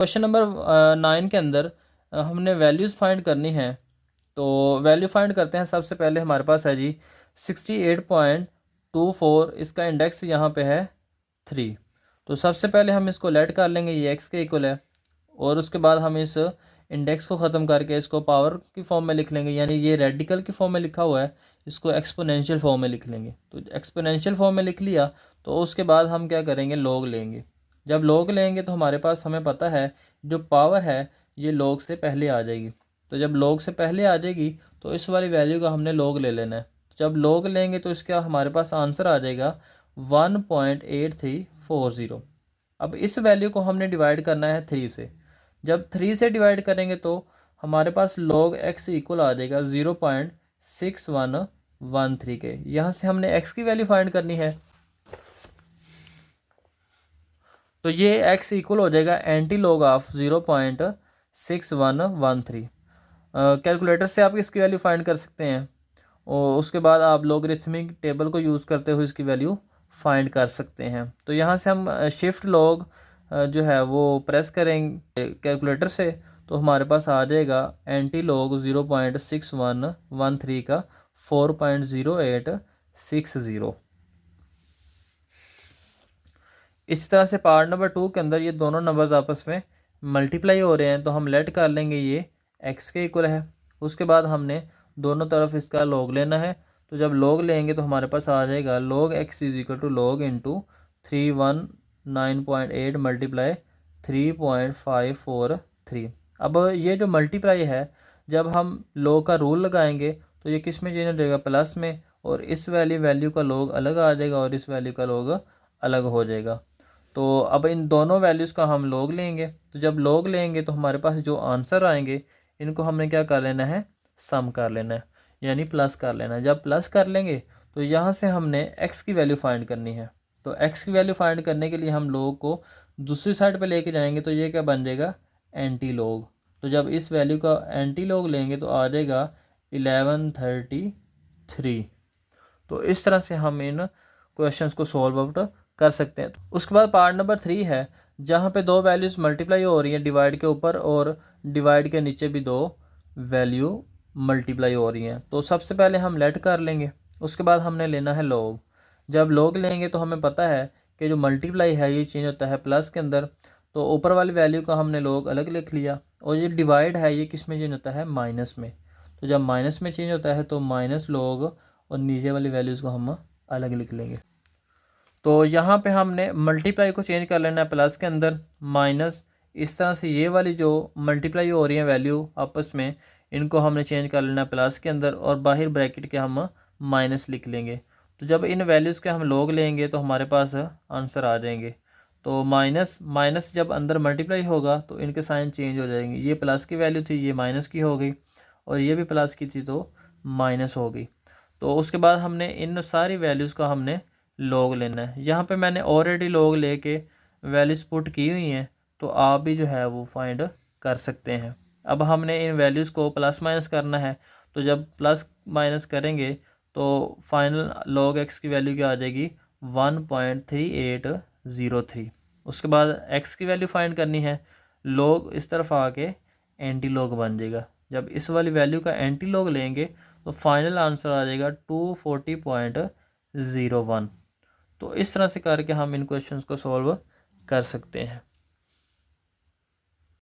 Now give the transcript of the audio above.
Question number 9 के अंदर हमने वैल्यूज़ फाइंड करनी है। तो वैल्यू फाइंड करते हैं। सबसे पहले हमारे पास है जी 68.24, इसका इंडेक्स यहाँ पे है 3। तो सबसे पहले हम इसको लेट कर लेंगे, ये एक्स के इक्वल है। और उसके बाद हम इस इंडेक्स को ख़त्म करके इसको पावर की फॉर्म में लिख लेंगे, यानी ये रेडिकल की फॉर्म में लिखा हुआ है, इसको एक्सपोनेंशियल फॉर्म में लिख लेंगे। तो एक्सपोनेंशियल फॉर्म में लिख लिया तो उसके बाद हम क्या करेंगे, लॉग लेंगे। जब लॉग लेंगे तो हमारे पास, हमें पता है जो पावर है ये लॉग से पहले आ जाएगी। तो जब लॉग से पहले आ जाएगी तो इस वाली वैल्यू का हमने लॉग ले लेना है। जब लॉग लेंगे तो इसका हमारे पास आंसर आ जाएगा 1.8340। अब इस वैल्यू को हमने डिवाइड करना है 3 से। जब 3 से डिवाइड करेंगे तो हमारे पास log x इक्वल आ जाएगा 0.6113 के। यहाँ से हमने x की वैल्यू फाइंड करनी है। तो ये x इक्वल हो जाएगा एंटी लॉग ऑफ 0.6113। कैलकुलेटर से आप इसकी वैल्यू फाइंड कर सकते हैं और उसके बाद आप लॉगरिथमिक टेबल को यूज़ करते हुए इसकी वैल्यू फाइंड कर सकते हैं। तो यहाँ से हम शिफ्ट लॉग जो है वो प्रेस करेंगे कैलकुलेटर से, तो हमारे पास आ जाएगा एंटी लॉग 0.6113 का 4.0860। इस तरह से पार्ट नंबर 2 के अंदर ये दोनों नंबर्स आपस में मल्टीप्लाई हो रहे हैं, तो हम लेट कर लेंगे ये x के इक्वल है। उसके बाद हमने दोनों तरफ इसका लॉग लेना है। तो जब लॉग लेंगे तो हमारे पास आ जाएगा log x is equal to log into 319.8 multiply 3.543। अब ये जो मल्टीप्लाई है, जब हम लॉग का रूल लगाएंगे तो ये किस में चेंज हो जाएगा, प्लस में। और इस वैल्यू का लॉग अलग आ जाएगा और इस वैल्यू का लॉग अलग हो जाएगा। तो अब इन दोनों वैल्यूज़ का हम लॉग लेंगे। तो जब लॉग लेंगे तो हमारे पास जो आंसर आएंगे इनको हमने क्या कर लेना है, सम कर लेना है, यानी प्लस कर लेना है। जब प्लस कर लेंगे तो यहाँ से हमने x की वैल्यू फाइंड करनी है। तो x की वैल्यू फाइंड करने के लिए हम लॉग को दूसरी साइड पे लेके जाएंगे, तो ये क्या बन जाएगा, एंटी लॉग। तो जब इस वैल्यू का एंटी लॉग लेंगे तो आ जाएगा 1133। तो इस तरह से हम इन क्वेश्चंस को सॉल्व आउट कर सकते हैं। उसके बाद पार्ट नंबर 3 है, जहाँ पे दो वैल्यूज़ मल्टीप्लाई हो रही हैं, डिवाइड के ऊपर और डिवाइड के नीचे भी दो वैल्यू मल्टीप्लाई हो रही हैं। तो सबसे पहले हम लेट कर लेंगे, उसके बाद हमने लेना है लॉग। जब लॉग लेंगे तो हमें पता है कि जो मल्टीप्लाई है ये चेंज होता है प्लस के अंदर, तो ऊपर वाली वैल्यू का हमने लॉग अलग लिख लिया। और ये डिवाइड है ये किस में चेंज होता है, माइनस में। तो जब माइनस में चेंज होता है तो माइनस लॉग और नीचे वाली वैल्यूज़ को हम अलग लिख लेंगे। तो यहाँ पे हमने मल्टीप्लाई को चेंज कर लेना है प्लस के अंदर, माइनस। इस तरह से ये वाली जो मल्टीप्लाई हो रही है वैल्यू आपस में, इनको हमने चेंज कर लेना है प्लस के अंदर और बाहर ब्रैकेट के हम माइनस लिख लेंगे। तो जब इन वैल्यूज़ के हम लॉग लेंगे तो हमारे पास आंसर आ जाएंगे। तो माइनस माइनस जब अंदर मल्टीप्लाई होगा तो इनके साइन चेंज हो जाएंगे। ये प्लस की वैल्यू थी, ये माइनस की हो गई, और ये भी प्लस की थी तो माइनस हो गई। तो उसके बाद हमने इन सारी वैल्यूज़ का हमने लॉग लेना है। यहाँ पे मैंने ऑलरेडी लॉग लेके वैल्यूज़ पुट की हुई हैं, तो आप भी जो है वो फाइंड कर सकते हैं। अब हमने इन वैल्यूज़ को प्लस माइनस करना है। तो जब प्लस माइनस करेंगे तो फाइनल log x की वैल्यू क्या आ जाएगी, 1.3803। उसके बाद x की वैल्यू फाइंड करनी है, log इस तरफ आके एंटी लॉग बन जाएगा। जब इस वाली वैल्यू का एंटी लॉग लेंगे तो फाइनल आंसर आ जाएगा 240.01। तो इस तरह से करके हम इन क्वेश्चंस को सॉल्व कर सकते हैं।